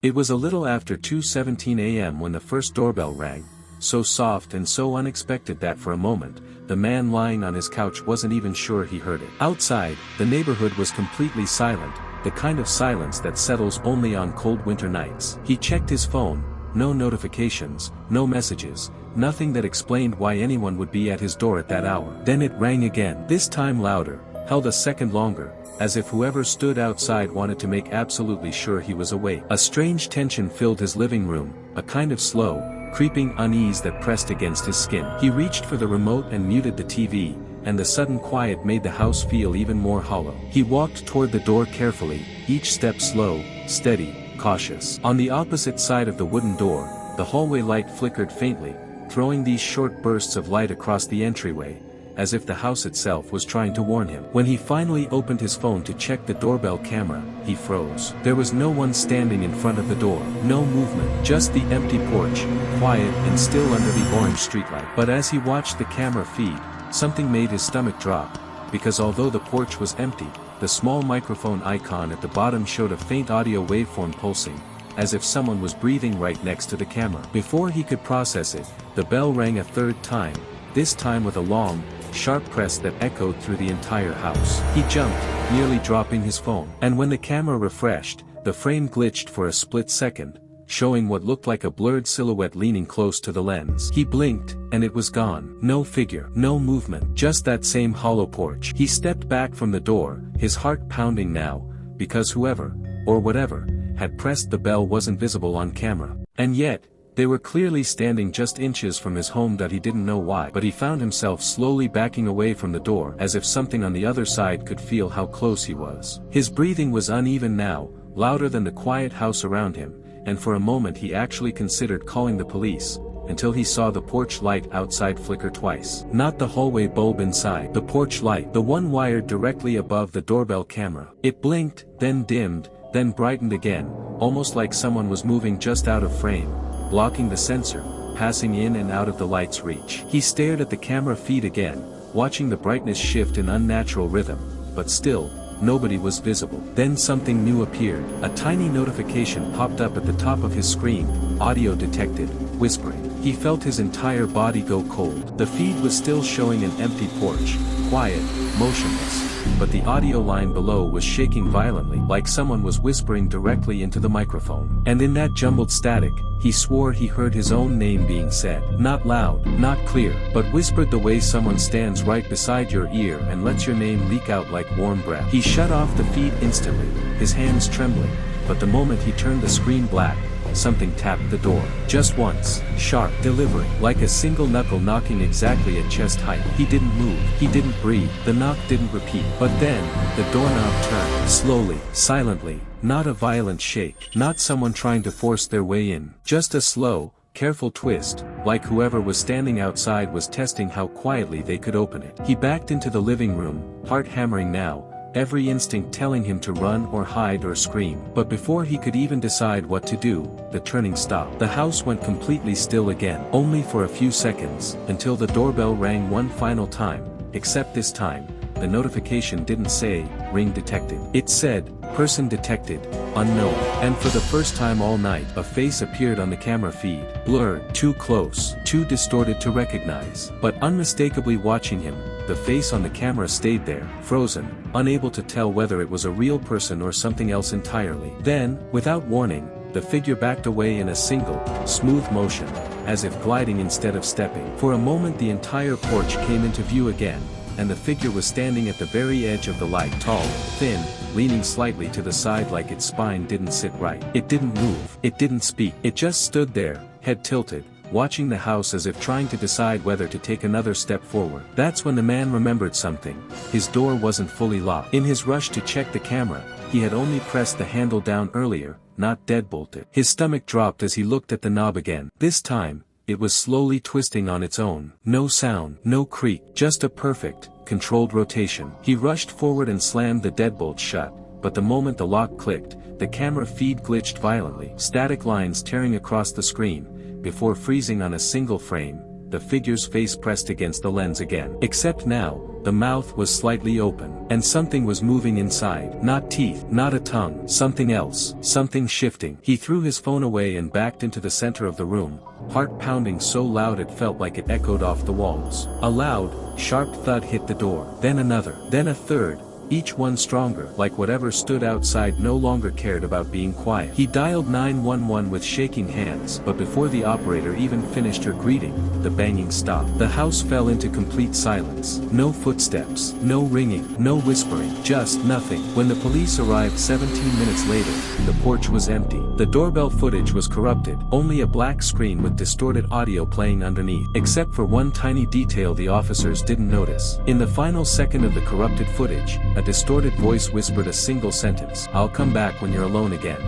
It was a little after 2:17 a.m. when the first doorbell rang, so soft and so unexpected that for a moment, the man lying on his couch wasn't even sure he heard it. Outside, the neighborhood was completely silent, the kind of silence that settles only on cold winter nights. He checked his phone, no notifications, no messages, nothing that explained why anyone would be at his door at that hour. Then it rang again, this time louder, held a second longer, as if whoever stood outside wanted to make absolutely sure he was awake. A strange tension filled his living room, a kind of slow, creeping unease that pressed against his skin. He reached for the remote and muted the TV, and the sudden quiet made the house feel even more hollow. He walked toward the door carefully, each step slow, steady, cautious. On the opposite side of the wooden door, the hallway light flickered faintly, throwing these short bursts of light across the entryway, as if the house itself was trying to warn him. When he finally opened his phone to check the doorbell camera, he froze. There was no one standing in front of the door, no movement, just the empty porch, quiet and still under the orange streetlight. But as he watched the camera feed, something made his stomach drop, because although the porch was empty, the small microphone icon at the bottom showed a faint audio waveform pulsing, as if someone was breathing right next to the camera. Before he could process it, the bell rang a third time, this time with a long, sharp press that echoed through the entire house. He jumped, nearly dropping his phone. And when the camera refreshed, the frame glitched for a split second, showing what looked like a blurred silhouette leaning close to the lens. He blinked, and it was gone. No figure, no movement, just that same hollow porch. He stepped back from the door, his heart pounding now, because whoever, or whatever, had pressed the bell wasn't visible on camera. And yet, they were clearly standing just inches from his home that he didn't know why. But he found himself slowly backing away from the door as if something on the other side could feel how close he was. His breathing was uneven now, louder than the quiet house around him, and for a moment he actually considered calling the police, until he saw the porch light outside flicker twice. Not the hallway bulb inside, the porch light, the one wired directly above the doorbell camera. It blinked, then dimmed, then brightened again, almost like someone was moving just out of frame, blocking the sensor, passing in and out of the light's reach. He stared at the camera feed again, watching the brightness shift in unnatural rhythm, but still, nobody was visible. Then something new appeared. A tiny notification popped up at the top of his screen, audio detected, whispering. He felt his entire body go cold. The feed was still showing an empty porch, quiet, motionless, but the audio line below was shaking violently, like someone was whispering directly into the microphone. And in that jumbled static, he swore he heard his own name being said. Not loud, not clear, but whispered the way someone stands right beside your ear and lets your name leak out like warm breath. He shut off the feed instantly, his hands trembling, but the moment he turned the screen black, something tapped the door. Just once, sharp, delivering, like a single knuckle knocking exactly at chest height. He didn't move, he didn't breathe, the knock didn't repeat. But then, the doorknob turned, slowly, silently, not a violent shake, not someone trying to force their way in, just a slow, careful twist, like whoever was standing outside was testing how quietly they could open it. He backed into the living room, heart hammering now, every instinct telling him to run or hide or scream. But before he could even decide what to do, the turning stopped. The house went completely still again, only for a few seconds, until the doorbell rang one final time, except this time, the notification didn't say, "Ring detected." It said, "Person detected, unknown." And for the first time all night, a face appeared on the camera feed, blurred, too close, too distorted to recognize. But unmistakably watching him, the face on the camera stayed there, frozen, unable to tell whether it was a real person or something else entirely. Then, without warning, the figure backed away in a single, smooth motion, as if gliding instead of stepping. For a moment the entire porch came into view again, and the figure was standing at the very edge of the light, tall, thin, leaning slightly to the side like its spine didn't sit right. It didn't move, it didn't speak, it just stood there, head tilted, watching the house as if trying to decide whether to take another step forward. That's when the man remembered something. His door wasn't fully locked. In his rush to check the camera, he had only pressed the handle down earlier, not deadbolted. His stomach dropped as he looked at the knob again. This time, it was slowly twisting on its own. No sound, no creak, just a perfect, controlled rotation. He rushed forward and slammed the deadbolt shut, but the moment the lock clicked, the camera feed glitched violently, static lines tearing across the screen, before freezing on a single frame, the figure's face pressed against the lens again. Except now, the mouth was slightly open, and something was moving inside. Not teeth, not a tongue, something else, something shifting. He threw his phone away and backed into the center of the room, heart pounding so loud it felt like it echoed off the walls. A loud, sharp thud hit the door, then another, then a third, each one stronger, like whatever stood outside no longer cared about being quiet. He dialed 911 with shaking hands, but before the operator even finished her greeting, the banging stopped. The house fell into complete silence. No footsteps, no ringing, no whispering, just nothing. When the police arrived 17 minutes later, the porch was empty. The doorbell footage was corrupted, only a black screen with distorted audio playing underneath. Except for one tiny detail the officers didn't notice. In the final second of the corrupted footage, a distorted voice whispered a single sentence, "I'll come back when you're alone again."